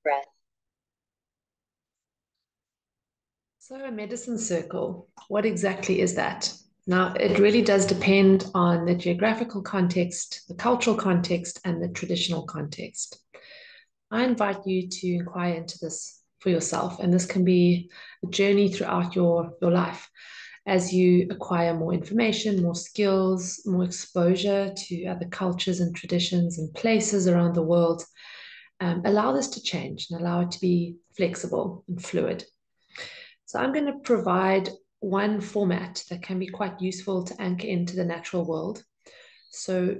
breath. So, a medicine circle, what exactly is that? Now, it really does depend on the geographical context, the cultural context, and the traditional context. I invite you to inquire into this for yourself, and this can be a journey throughout your life as you acquire more information, more skills, more exposure to other cultures and traditions and places around the world. Allow this to change and allow it to be flexible and fluid. So I'm going to provide one format that can be quite useful to anchor into the natural world. So,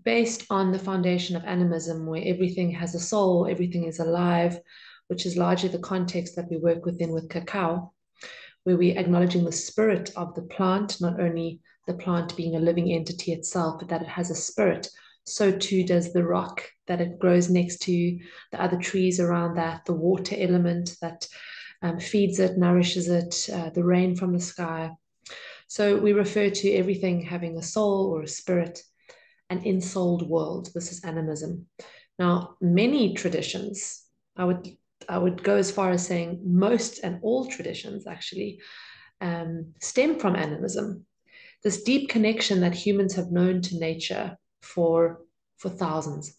based on the foundation of animism, where everything has a soul, everything is alive, which is largely the context that we work within with cacao, where we're acknowledging the spirit of the plant, not only the plant being a living entity itself, but that it has a spirit. So too does the rock that it grows next to, the other trees around that, the water element that feeds it, nourishes it, the rain from the sky. So we refer to everything having a soul or a spirit, an ensouled world. This is animism. Now, many traditions, I would I would go as far as saying most and all traditions actually stem from animism. This deep connection that humans have known to nature for thousands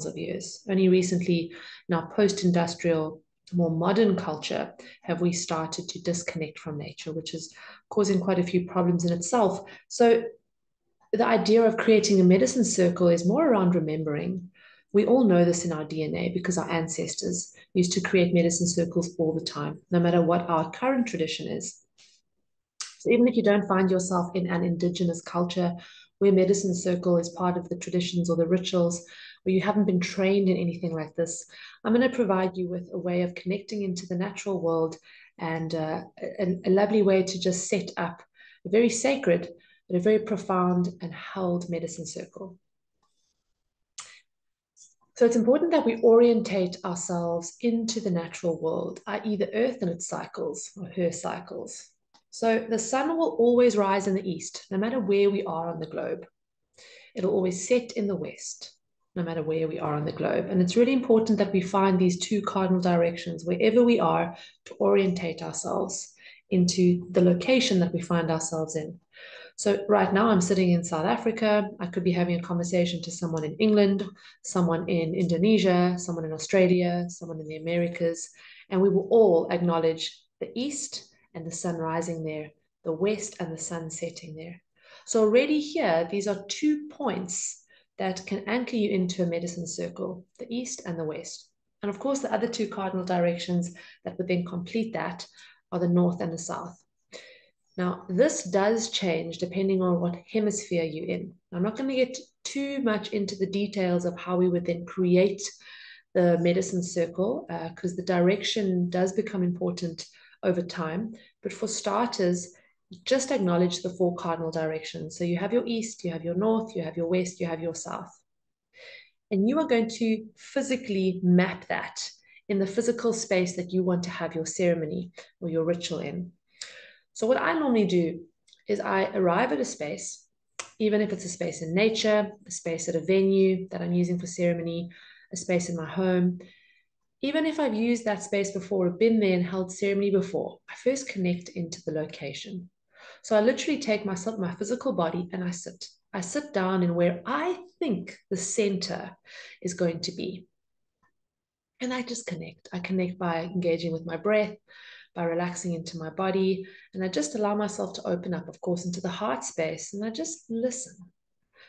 of years. Only recently, in our post-industrial, more modern culture, have we started to disconnect from nature, which is causing quite a few problems in itself. So the idea of creating a medicine circle is more around remembering. We all know this in our DNA because our ancestors used to create medicine circles all the time, no matter what our current tradition is. So even if you don't find yourself in an indigenous culture where medicine circle is part of the traditions or the rituals, or you haven't been trained in anything like this, I'm going to provide you with a way of connecting into the natural world and a lovely way to just set up a very sacred, but a very profound and held medicine circle. So it's important that we orientate ourselves into the natural world, i.e., the earth and its cycles or her cycles. So the sun will always rise in the east, no matter where we are on the globe. It'll always set in the west, no matter where we are on the globe. And it's really important that we find these two cardinal directions wherever we are to orientate ourselves into the location that we find ourselves in. So right now I'm sitting in South Africa. I could be having a conversation to someone in England, someone in Indonesia, someone in Australia, someone in the Americas, and we will all acknowledge the east and the sun rising there, the west and the sun setting there. So already here, these are 2 points that can anchor you into a medicine circle, the east and the west. And of course, the other 2 cardinal directions that would then complete that are the north and the south. Now, this does change depending on what hemisphere you're in. I'm not going to get too much into the details of how we would then create the medicine circle because the direction does become important over time. But for starters, just acknowledge the 4 cardinal directions. So you have your east, you have your north, you have your west, you have your south. And you are going to physically map that in the physical space that you want to have your ceremony or your ritual in. So what I normally do is I arrive at a space, even if it's a space in nature, a space at a venue that I'm using for ceremony, a space in my home. Even if I've used that space before or been there and held ceremony before, I first connect into the location. So I literally take my physical body and I sit. I sit down in where I think the center is going to be. And I just connect. I connect by engaging with my breath, by relaxing into my body. And I just allow myself to open up, of course, into the heart space. And I just listen.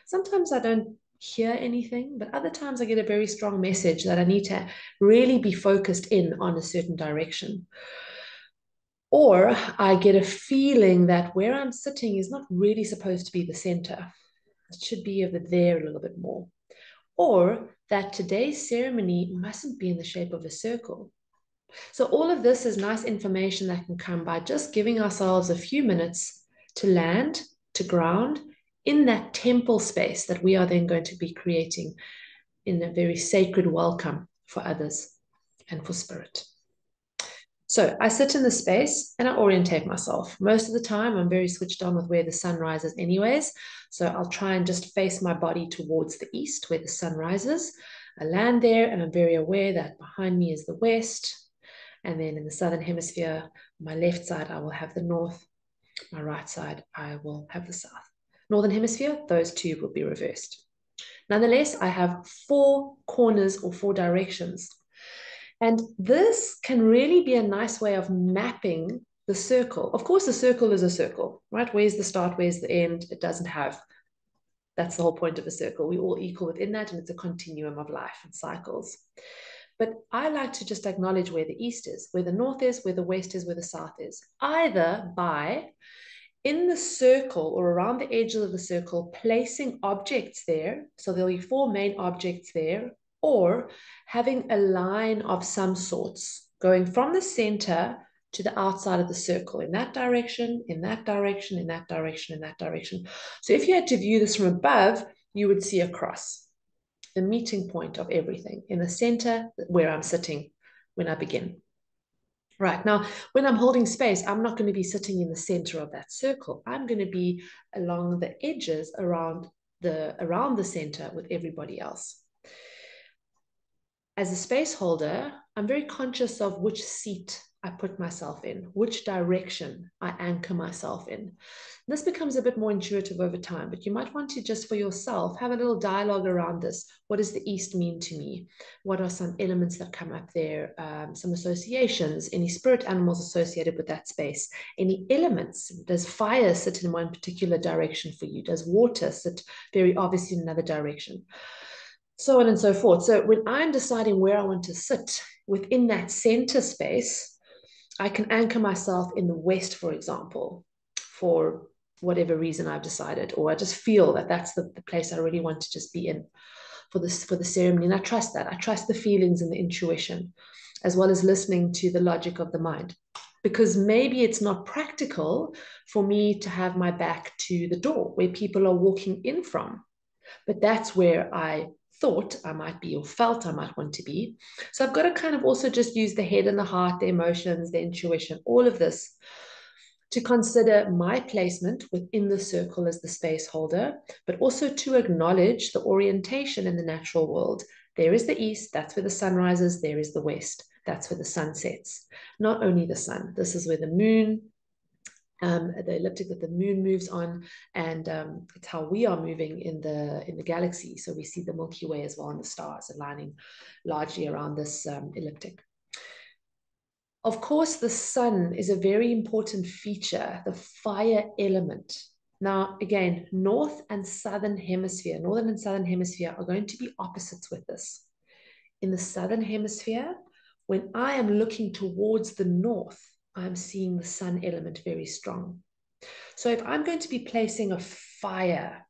Sometimes I don't hear anything, but other times I get a very strong message that I need to really be focused in on a certain direction. Or I get a feeling that where I'm sitting is not really supposed to be the center. It should be over there a little bit more. Or that today's ceremony mustn't be in the shape of a circle. So all of this is nice information that can come by just giving ourselves a few minutes to land, to ground in that temple space that we are then going to be creating in a very sacred welcome for others and for spirit. So I sit in the space and I orientate myself. Most of the time, I'm very switched on with where the sun rises anyways. So I'll try and just face my body towards the east where the sun rises. I land there and I'm very aware that behind me is the west. And then in the southern hemisphere, on my left side, I will have the north. My right side, I will have the south. Northern hemisphere, those two will be reversed. Nonetheless, I have 4 corners or 4 directions. And this can really be a nice way of mapping the circle. Of course, the circle is a circle, right? Where's the start? Where's the end? It doesn't have. That's the whole point of a circle. We're all equal within that, and it's a continuum of life and cycles. But I like to just acknowledge where the east is, where the north is, where the west is, where the south is, either by in the circle or around the edges of the circle, placing objects there. So there'll be 4 main objects there, or having a line of some sorts going from the center to the outside of the circle, in that direction, in that direction, in that direction, in that direction. So if you had to view this from above, you would see a cross, the meeting point of everything in the center where I'm sitting when I begin. Right, now, when I'm holding space, I'm not going to be sitting in the center of that circle. I'm going to be along the edges around the center with everybody else. As a space holder, I'm very conscious of which seat I put myself in, which direction I anchor myself in. This becomes a bit more intuitive over time, but you might want to just for yourself have a little dialogue around this. What does the East mean to me? What are some elements that come up there? Some associations, any spirit animals associated with that space? Any elements? Does fire sit in one particular direction for you? Does water sit very obviously in another direction? So on and so forth. So when I'm deciding where I want to sit within that center space, I can anchor myself in the west, for example, for whatever reason I've decided, or I just feel that that's the place I really want to just be in for the ceremony. And I trust that. I trust the feelings and the intuition, as well as listening to the logic of the mind. Because maybe it's not practical for me to have my back to the door where people are walking in from. But that's where I thought I might be or felt I might want to be. So I've got to kind of also just use the head and the heart, the emotions, the intuition, all of this to consider my placement within the circle as the space holder, but also to acknowledge the orientation in the natural world. There is the east, that's where the sun rises. There is the west, that's where the sun sets. Not only the sun, this is where the moon, the ecliptic that the moon moves on, and it's how we are moving in the galaxy. So we see the Milky Way as well, and the stars aligning largely around this ecliptic. Of course, the sun is a very important feature, the fire element. Now, again, northern and southern hemisphere are going to be opposites with this. In the southern hemisphere, when I am looking towards the north, I'm seeing the sun element very strong. So if I'm going to be placing a fire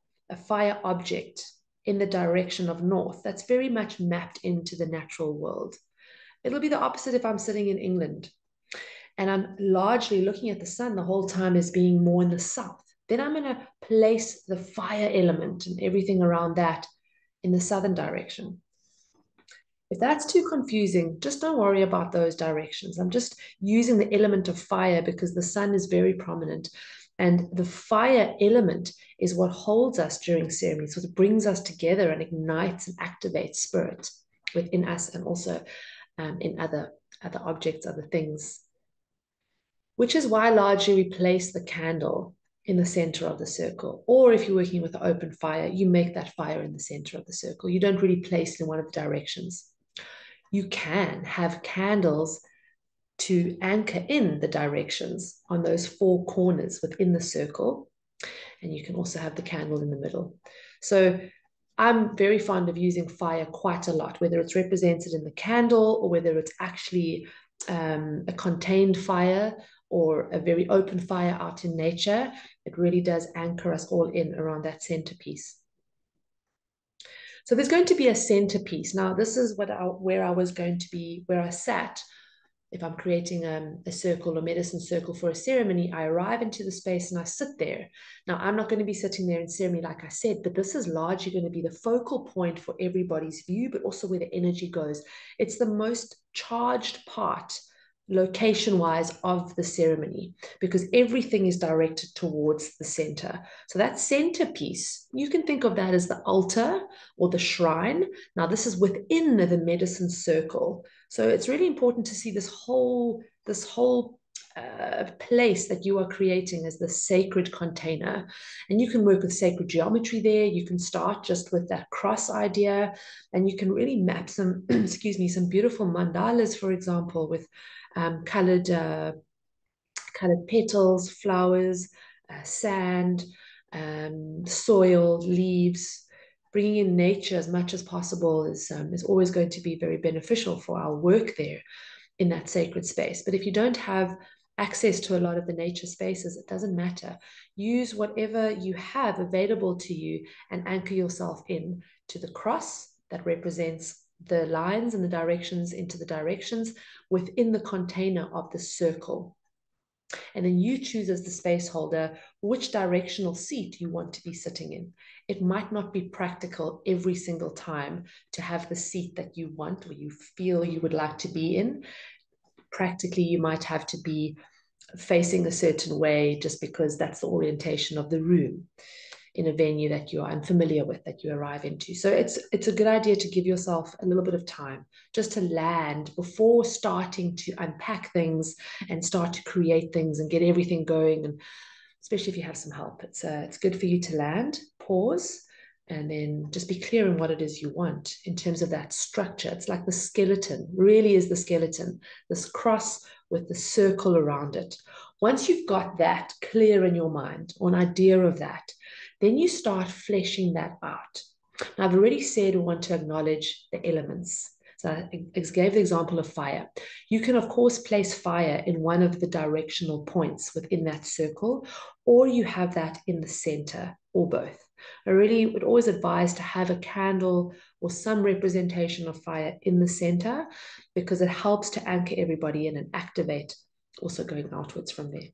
object in the direction of north, that's very much mapped into the natural world. It'll be the opposite if I'm sitting in England and I'm largely looking at the sun the whole time as being more in the south. Then I'm going to place the fire element and everything around that in the southern direction. If that's too confusing, just don't worry about those directions. I'm just using the element of fire because the sun is very prominent. And the fire element is what holds us during ceremonies, so it brings us together and ignites and activates spirit within us and also in other objects, other things. Which is why largely we place the candle in the center of the circle. Or if you're working with an open fire, you make that fire in the center of the circle. You don't really place it in one of the directions. You can have candles to anchor in the directions on those 4 corners within the circle. And you can also have the candle in the middle. So I'm very fond of using fire quite a lot, whether it's represented in the candle or whether it's actually a contained fire or a very open fire out in nature. It really does anchor us all in around that centerpiece. So there's going to be a centerpiece. Now, this is where I was going to be, where I sat. If I'm creating a circle or medicine circle for a ceremony, I arrive into the space and I sit there. Now, I'm not going to be sitting there in ceremony, like I said, but this is largely going to be the focal point for everybody's view, but also where the energy goes. It's the most charged part location-wise of the ceremony, because everything is directed towards the center. So that centerpiece, you can think of that as the altar or the shrine. Now, this is within the medicine circle. So it's really important to see this whole place that you are creating as the sacred container. And you can work with sacred geometry there. You can start just with that cross idea, and you can really map some, excuse me, some beautiful mandalas, for example, with colored petals, flowers, sand, soil, leaves. Bringing in nature as much as possible is always going to be very beneficial for our work there in that sacred space. But if you don't have access to a lot of the nature spaces, it doesn't matter. Use whatever you have available to you and anchor yourself in to the cross that represents the lines and the directions into the directions within the container of the circle. And then you choose as the space holder which directional seat you want to be sitting in. It might not be practical every single time to have the seat that you want or you feel you would like to be in. Practically, you might have to be facing a certain way just because that's the orientation of the room in a venue that you are unfamiliar with, that you arrive into. So it's a good idea to give yourself a little bit of time just to land before starting to unpack things and start to create things and get everything going. And especially if you have some help, it's good for you to land, pause, and then just be clear on what it is you want in terms of that structure. It's like the skeleton, really is the skeleton, this cross with the circle around it. Once you've got that clear in your mind, or an idea of that, then you start fleshing that out. Now, I've already said we want to acknowledge the elements. So I gave the example of fire. You can, of course, place fire in one of the directional points within that circle, or you have that in the center, or both. I really would always advise to have a candle or some representation of fire in the center, because it helps to anchor everybody in and activate, also going outwards from there.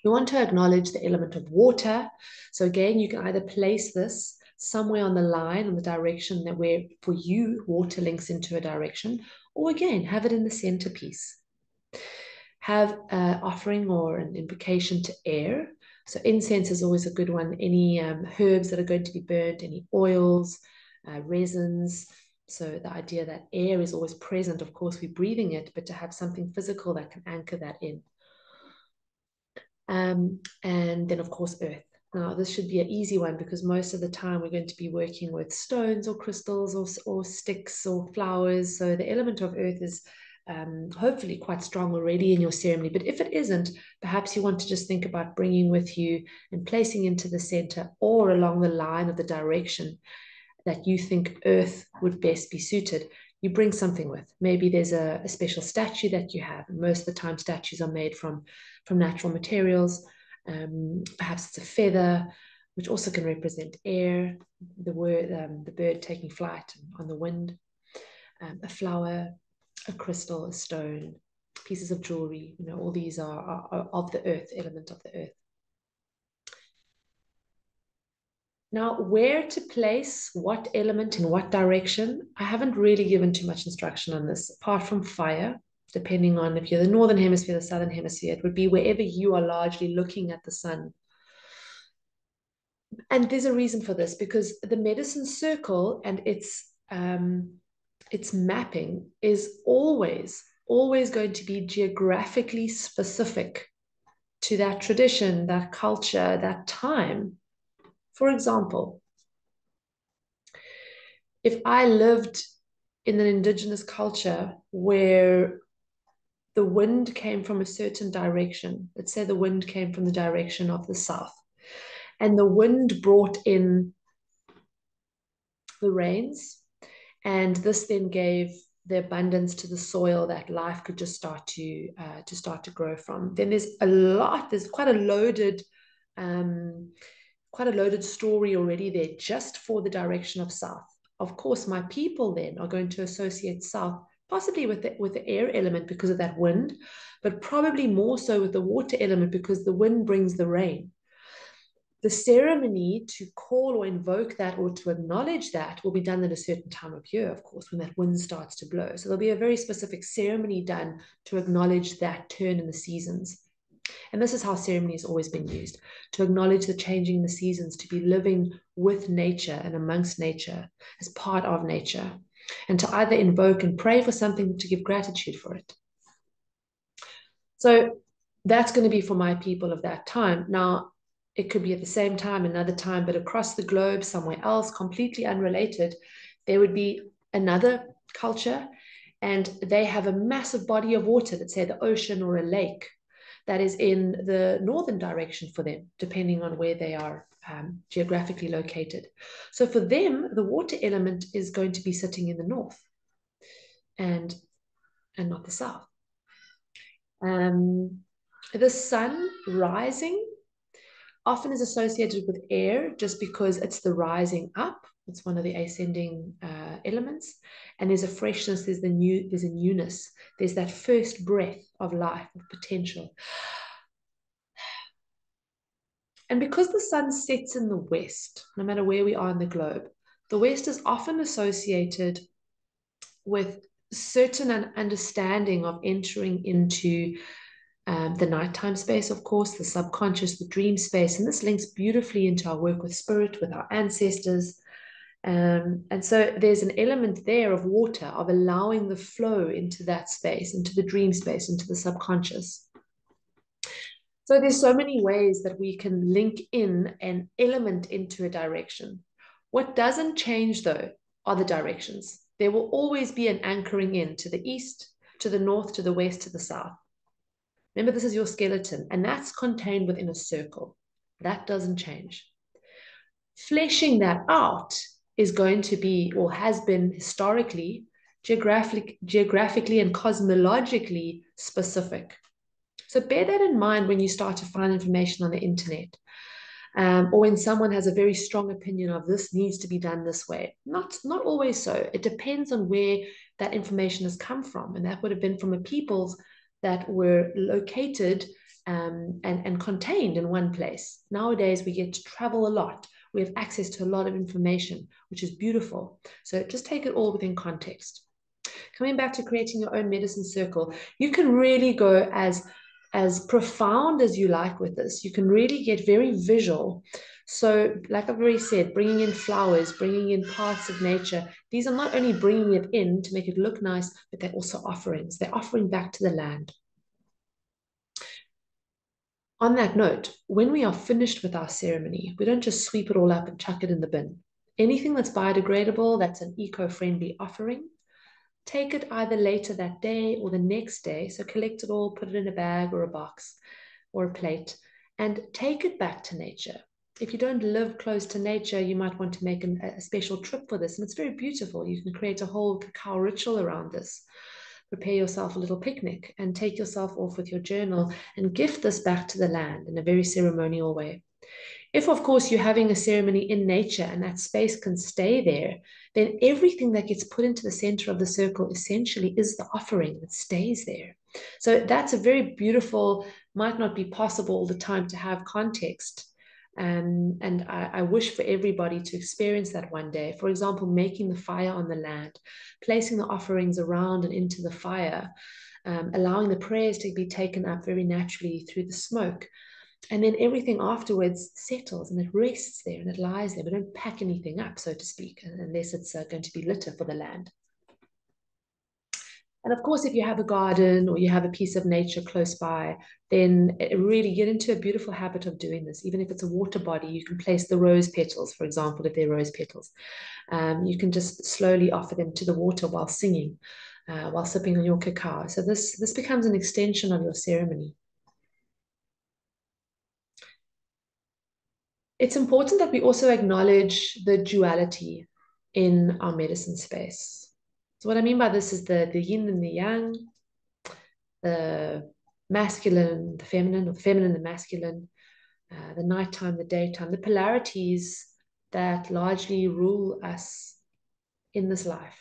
You want to acknowledge the element of water. So again, you can either place this somewhere on the line, on the direction that where for you water links into a direction, or again, have it in the centerpiece. Have an offering or an invocation to air. So incense is always a good one. Any herbs that are going to be burnt, any oils, resins. So the idea that air is always present, of course, we're breathing it, but to have something physical that can anchor that in. And then, of course, earth. Now, this should be an easy one because most of the time we're going to be working with stones or crystals or sticks or flowers. So the element of earth is hopefully quite strong already in your ceremony. But if it isn't, perhaps you want to just think about bringing with you and placing into the center or along the line of the direction that you think earth would best be suited. You bring something with. Maybe there's a special statue that you have. Most of the time, statues are made from natural materials. Perhaps it's a feather, which also can represent air, the bird taking flight on the wind, a flower, a crystal, a stone, pieces of jewelry. All these are of the earth, element of the earth. Now, where to place what element in what direction, I haven't really given too much instruction on this, apart from fire, depending on if you're the northern hemisphere, the southern hemisphere. It would be wherever you are largely looking at the sun. And there's a reason for this, because the medicine circle and its mapping is always going to be geographically specific to that tradition, that culture, that time. For example, if I lived in an indigenous culture where the wind came from a certain direction, let's say the wind came from the direction of the south, and the wind brought in the rains, and this then gave the abundance to the soil that life could just start to grow from. Then there's quite a loaded story already there just for the direction of south. Of course, my people then are going to associate south possibly with the air element because of that wind, but probably more so with the water element because the wind brings the rain. The ceremony to call or invoke that or to acknowledge that will be done at a certain time of year, of course, when that wind starts to blow. So there'll be a very specific ceremony done to acknowledge that turn in the seasons. And this is how ceremony has always been used, to acknowledge the changing in the seasons, to be living with nature and amongst nature, as part of nature, and to either invoke and pray for something, to give gratitude for it. So that's going to be for my people of that time. Now, it could be at the same time, another time, but across the globe, somewhere else, completely unrelated, there would be another culture, and they have a massive body of water, let's say the ocean or a lake, that is in the northern direction for them, depending on where they are geographically located. So for them, the water element is going to be sitting in the north and not the south. The sun rising often is associated with air just because it's the rising up. It's one of the ascending elements. And there's a freshness, there's a newness. There's that first breath of life, of potential. And because the sun sets in the west, no matter where we are in the globe, the west is often associated with certain understanding of entering into the nighttime space, of course, the subconscious, the dream space. And this links beautifully into our work with spirit, with our ancestors. And so there's an element there of water, of allowing the flow into that space, into the dream space, into the subconscious. So there's so many ways that we can link in an element into a direction. What doesn't change, though, are the directions. There will always be an anchoring in to the east, to the north, to the west, to the south. Remember, this is your skeleton, and that's contained within a circle. That doesn't change. Fleshing that out is going to be, or has been historically, geographically and cosmologically specific. So bear that in mind when you start to find information on the internet, or when someone has a very strong opinion of this needs to be done this way. Not always so. It depends on where that information has come from, and that would have been from a peoples that were located and contained in one place. Nowadays, we get to travel a lot. We have access to a lot of information, which is beautiful. So just take it all within context. Coming back to creating your own medicine circle, you can really go as profound as you like with this. You can really get very visual. So like I've already said, bringing in flowers, bringing in parts of nature. These are not only bringing it in to make it look nice, but they're also offerings. They're offering back to the land. On that note, when we are finished with our ceremony, we don't just sweep it all up and chuck it in the bin. Anything that's biodegradable, that's an eco-friendly offering, take it either later that day or the next day. So collect it all, put it in a bag or a box or a plate, and take it back to nature. If you don't live close to nature, you might want to make a special trip for this. And it's very beautiful. You can create a whole cacao ritual around this. Prepare yourself a little picnic and take yourself off with your journal and gift this back to the land in a very ceremonial way. If, of course, you're having a ceremony in nature and that space can stay there, then everything that gets put into the center of the circle essentially is the offering that stays there. So that's a very beautiful, might not be possible all the time to have context. And I wish for everybody to experience that one day. For example, making the fire on the land, placing the offerings around and into the fire, allowing the prayers to be taken up very naturally through the smoke. And then everything afterwards settles and it rests there and it lies there. We don't pack anything up, so to speak, unless it's going to be litter for the land. And of course, if you have a garden or you have a piece of nature close by, then really get into a beautiful habit of doing this. Even if it's a water body, you can place the rose petals, for example, if they're rose petals. You can just slowly offer them to the water while singing, while sipping on your cacao. So this becomes an extension of your ceremony. It's important that we also acknowledge the duality in our medicine space. So what I mean by this is the yin and the yang, the masculine, the feminine, or the feminine, the masculine, the nighttime, the daytime, the polarities that largely rule us in this life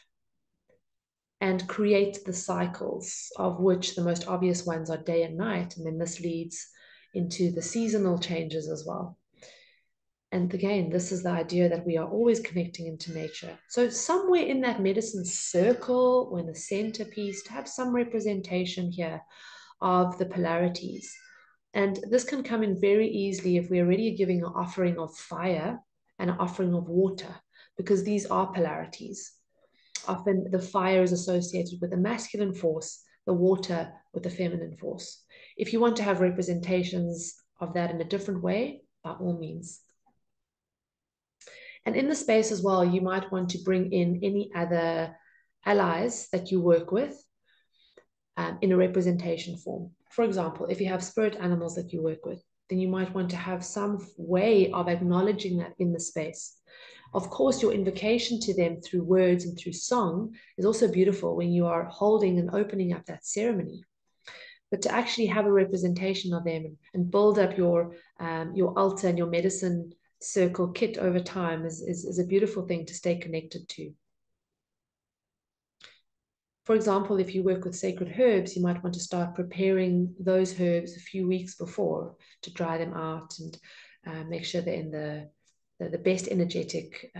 and create the cycles, of which the most obvious ones are day and night. And then this leads into the seasonal changes as well. And again, this is the idea that we are always connecting into nature. So somewhere in that medicine circle or in the centerpiece, to have some representation here of the polarities. And this can come in very easily if we're already giving an offering of fire and an offering of water, because these are polarities. Often the fire is associated with the masculine force, the water with the feminine force. If you want to have representations of that in a different way, by all means. And in the space as well, you might want to bring in any other allies that you work with in a representation form. For example, if you have spirit animals that you work with, then you might want to have some way of acknowledging that in the space. Of course, your invocation to them through words and through song is also beautiful when you are holding and opening up that ceremony. But to actually have a representation of them and build up your altar and your medicine circle kit over time is a beautiful thing to stay connected to. For example, if you work with sacred herbs, you might want to start preparing those herbs a few weeks before to dry them out and make sure they're in the best energetic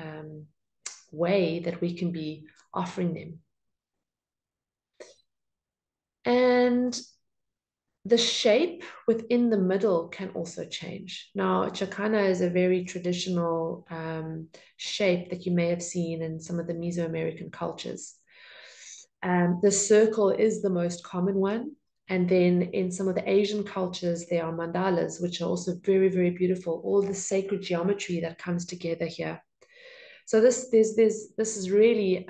way that we can be offering them. And the shape within the middle can also change. Now, Chakana is a very traditional shape that you may have seen in some of the Mesoamerican cultures. The circle is the most common one. And then in some of the Asian cultures, there are mandalas, which are also very, very beautiful. All the sacred geometry that comes together here. So this is really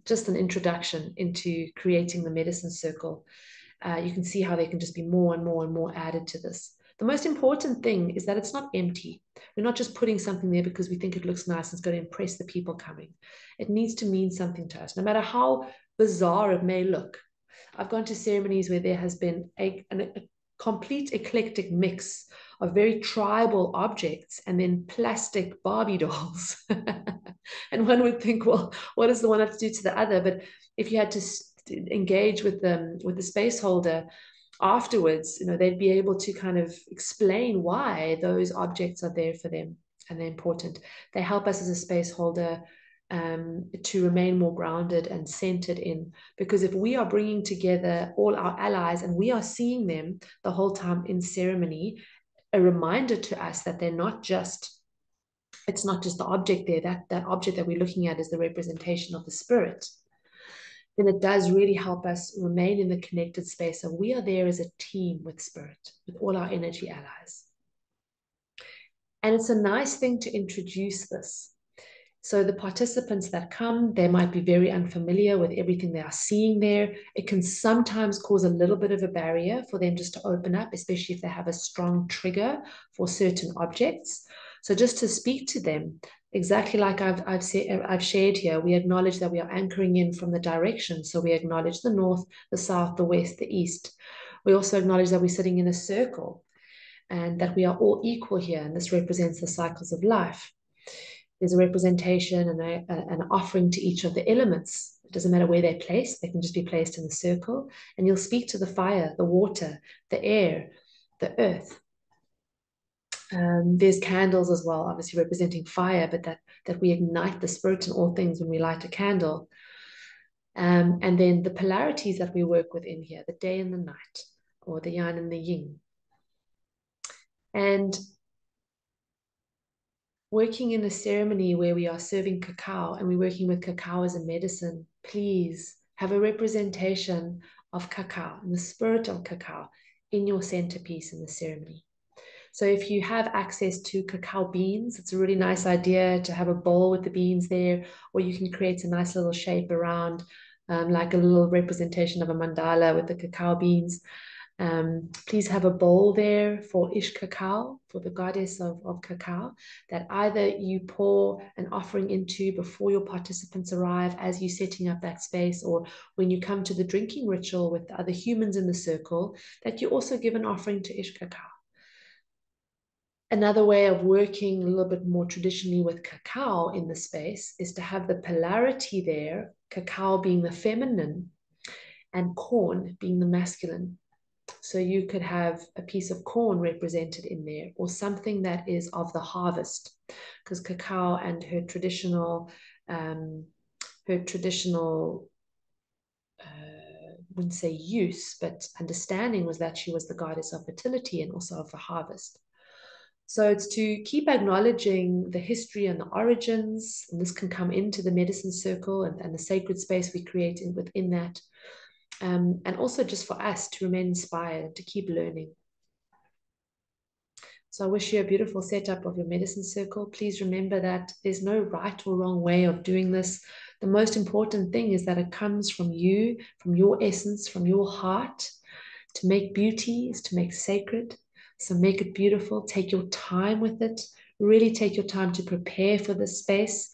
just an introduction into creating the medicine circle. You can see how there can just be more and more and more added to this. The most important thing is that it's not empty. We're not just putting something there because we think it looks nice and it's going to impress the people coming. It needs to mean something to us, no matter how bizarre it may look. I've gone to ceremonies where there has been a complete eclectic mix of very tribal objects and then plastic Barbie dolls. And one would think, well, what does the one have to do to the other? But if you had to engage with the space holder afterwards, they'd be able to kind of explain why those objects are there for them and they're important. They help us as a space holder to remain more grounded and centered in, because if we are bringing together all our allies and we are seeing them the whole time in ceremony, a reminder to us that it's not just the object there, that object that we're looking at is the representation of the spirit, then it does really help us remain in the connected space. So we are there as a team with spirit, with all our energy allies. And it's a nice thing to introduce this. So the participants that come, they might be very unfamiliar with everything they are seeing there. It can sometimes cause a little bit of a barrier for them just to open up, especially if they have a strong trigger for certain objects. So just to speak to them, exactly like I've shared here, we acknowledge that we are anchoring in from the direction. So we acknowledge the north, the south, the west, the east. We also acknowledge that we're sitting in a circle and that we are all equal here. And this represents the cycles of life. There's a representation and an offering to each of the elements. It doesn't matter where they're placed. They can just be placed in the circle. And you'll speak to the fire, the water, the air, the earth. There's candles as well, obviously representing fire, but that we ignite the spirit in all things when we light a candle. And then the polarities that we work with in here, the day and the night, or the yang and the yin. And working in a ceremony where we are serving cacao and we're working with cacao as a medicine, please have a representation of cacao and the spirit of cacao in your centerpiece in the ceremony. So if you have access to cacao beans, it's a really nice idea to have a bowl with the beans there, or you can create a nice little shape around like a little representation of a mandala with the cacao beans. Please have a bowl there for Ish Cacao, for the goddess of cacao, that either you pour an offering into before your participants arrive as you're setting up that space, or when you come to the drinking ritual with the other humans in the circle, that you also give an offering to Ish Cacao. Another way of working a little bit more traditionally with cacao in the space is to have the polarity there, cacao being the feminine and corn being the masculine. So you could have a piece of corn represented in there, or something that is of the harvest, because Cacao and um, her traditional wouldn't say use, but understanding was that she was the goddess of fertility and also of the harvest. So it's to keep acknowledging the history and the origins, and this can come into the medicine circle and the sacred space we create within that. And also just for us to remain inspired, to keep learning. So I wish you a beautiful setup of your medicine circle. Please remember that there's no right or wrong way of doing this. The most important thing is that it comes from you, from your essence, from your heart. To make beauty is to make sacred. So make it beautiful. Take your time with it. Really take your time to prepare for this space.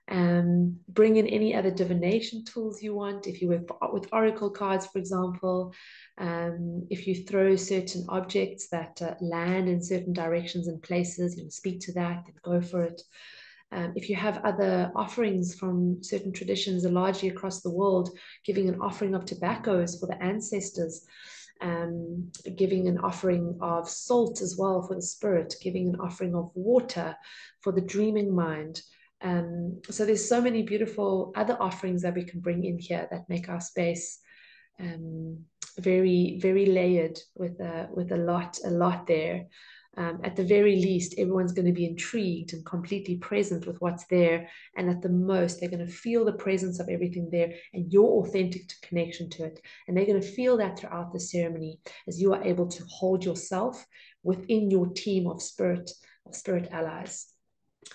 Bring in any other divination tools you want. If you work with oracle cards, for example, if you throw certain objects that land in certain directions and places, you speak to that, then go for it. If you have other offerings from certain traditions, largely across the world, giving an offering of tobaccos for the ancestors, giving an offering of salt as well for the spirit, giving an offering of water for the dreaming mind. So there's so many beautiful other offerings that we can bring in here that make our space very, very layered with a lot there. At the very least, everyone's going to be intrigued and completely present with what's there. And at the most, they're going to feel the presence of everything there and your authentic connection to it. And they're going to feel that throughout the ceremony as you are able to hold yourself within your team of spirit allies.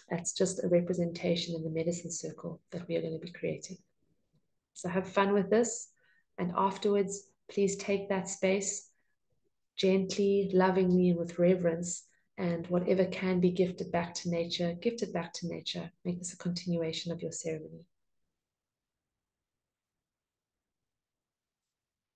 That's just a representation in the medicine circle that we are going to be creating. So have fun with this. And afterwards, please take that space gently, lovingly, and with reverence. And whatever can be gifted back to nature, gift it back to nature. Make this a continuation of your ceremony.